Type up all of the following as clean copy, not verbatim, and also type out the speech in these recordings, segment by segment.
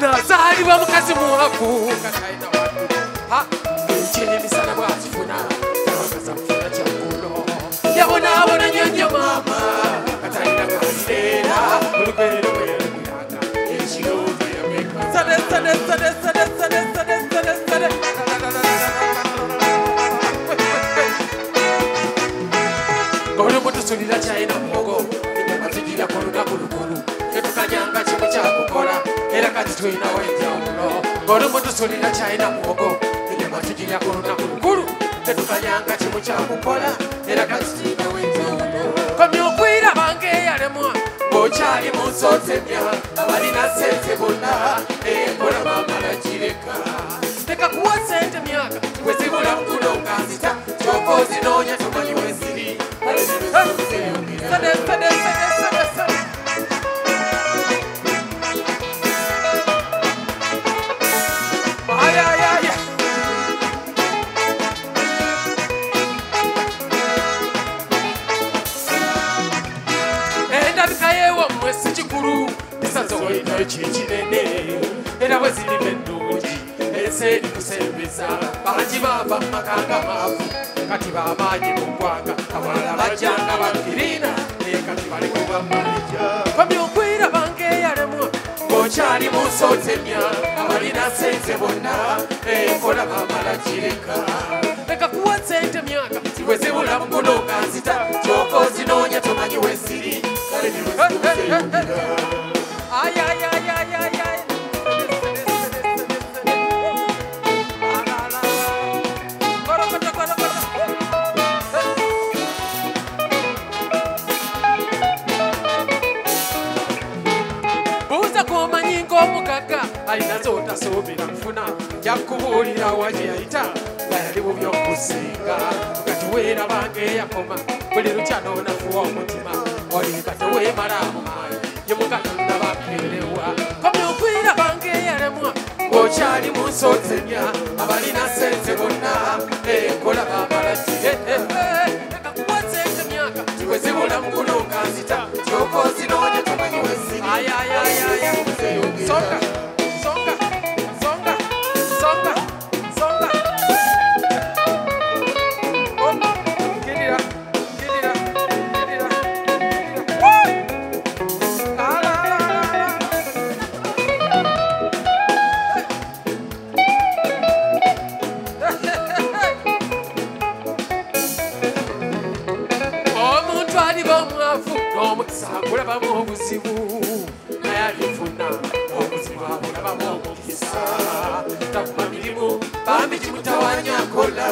nazaalibwa mukazi muwavu kataina watu ekiremisana bwakifuna tawakaza mufuna kyakulo yabonaabona nyonyo maama kataina kandeera olugerero bwerugiranga ekirooto yameka sade olubutusulira kyalina mugogo enyama tugira ku lunaku lukulu tetukanyanga kimu kyakukola era kati tulinawo enjawulo olubutusulira kyalina mugogo enyama tugira ku lunaku lukulu tetukanyanga kimu kyakukola era kati tulinawo enjawulo komya okwiraba ng'eyalemwa ng'okyali mu nsootemya abalina sente bonna enkola bamala gireka teka kuwa sente myaka wezibula mukuno nganzita kyova ozinoonya tomanyi weziri endabika yewammwe si kikulu esazo olinayo kikinene era bwe zirima ennungi ensi eri kusembeza bangi baava mu makanga maavu kati bamaanyi mu ggwanga abalala bajjanga bakirina naye kati bali kubamaleja komya okwiraba ng'eyalemwa ng'okyali mu nsootemya abalina sente bonna enkola bamala gireka leka kuwa sente myaka bwe zibula muguno nga nzita kyova ozinoonya tomanyi weziri kale omugaga alinazo otasoobera kufuna yakubuulira waje yayita nga yali bubi okusinga kati weerabanga eyakoma buli lukya noonafuwa omutima olinga teweemalamu maanyi ye mukatonda bakeerewa komya okwirabanga eyalemwa ng'okyali mu nsootemya abalina sente bonna enkola bamala leka kuwa sente myaka wezibula muguno nga nzita kyova ozinoonya tomanyi weziri songa omuntu aliba omwavu n'omukisa akulabamu obuzibu naye alifuna obuzibu abulabamu omukisa takuma mirimu bambi kimutawanya akola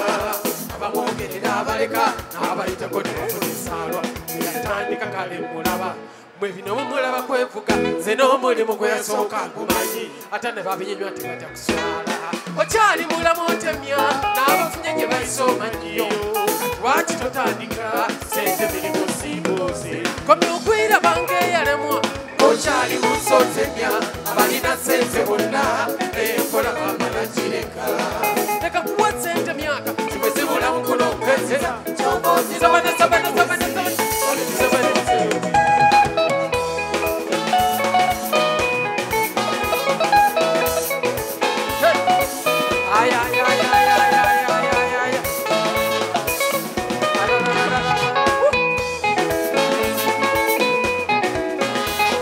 abamwogerera abaleka n'abayitako nebafunisaalwa yatandika kale mulaba mwe bino mumulaba kwevuga nze n'omulimu gwe yasooka gumanyi ate ne babinyonywa tebajja kuswala okyali mulamu otemya n'abafunye gye bayise omanyiyo lwaki totandika sente mirimu simbuuzi komya okwiraba ng'eyalemwa okyali mu nsootemya abalina sente bonna enkola bamala gireka leka kuwa sente myaka zibwe zibula mukuno ngezeza kyova ozizabana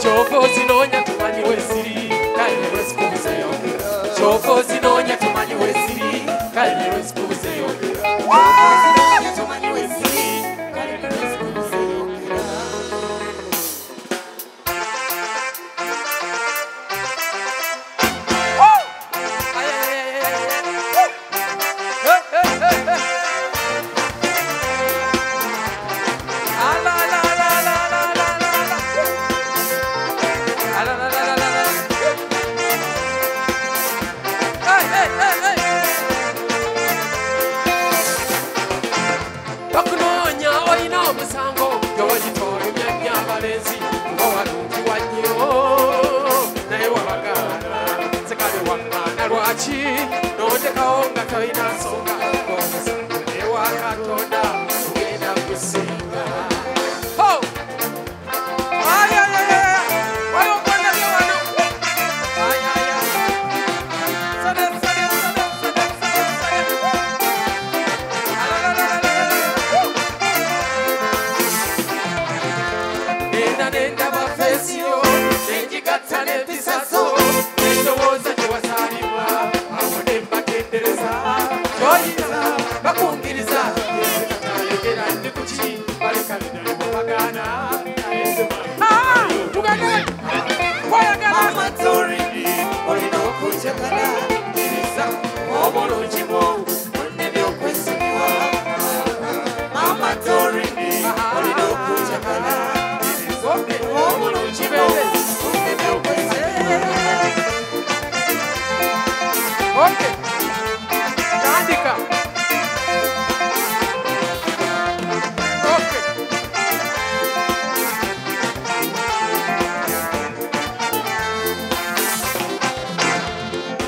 kyova ozinoonya tumanyi weziri kale ne lwezikubuzeyo kyova ozinoonya tumanyi weziri kale ne lwezikubuzeyo tumanyi weziri kale ne lwezikubuzeyo Hey!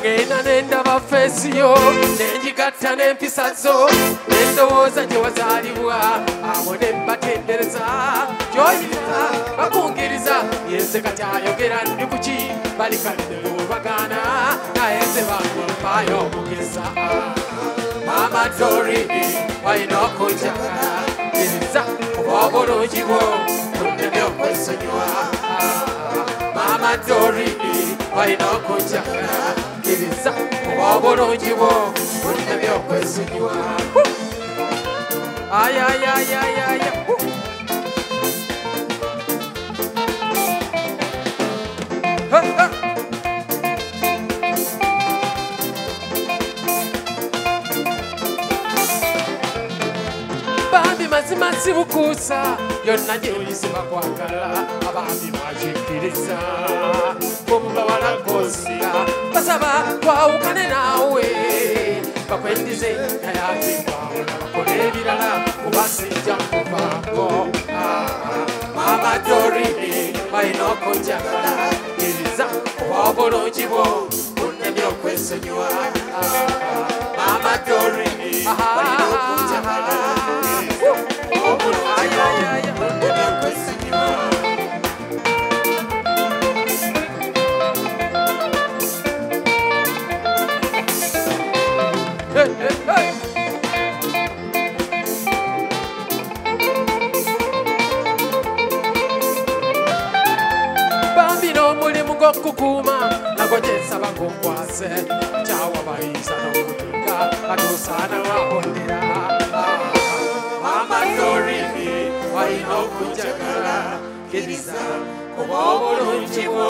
nagenda nendaba feesiyo nenjigatta n'empisa zo nendowooza gye wazaalibwa abo ne mbatendereza gy'oyita bakungiriza yenze kati ayogera ndi kuki balikalidde bw'obagaana naye nze bangulupaayo omugisa Mama Doreen walina okunjagala kkiriza obulungi bwo bunneme okwesonyiwa Mama Doreen walina okunjagala kkiriza obulungi bwo bunneme okwesonyiwa ayayayayaya mazima sibukuusa yonna gy'oyise bakwagala abaami bakikkiriza bw'omubawala nk'osinga basaba twawukane naawe bakwendize naye ate twawula bakole ebirala kuba sijja kuvaako Mama Doreen balina okunjagala kkiriza obulungi bwo bunneme okwesonyiwa Mama Doreen balina okunjagala bambina omulimu gw'okukuuma nagwo gye nsaba ng'okwase kyawa bayinza n'okutuuka atuusaana wabondera Mama Doreen walina okunjagala kkiriza kuba obulungi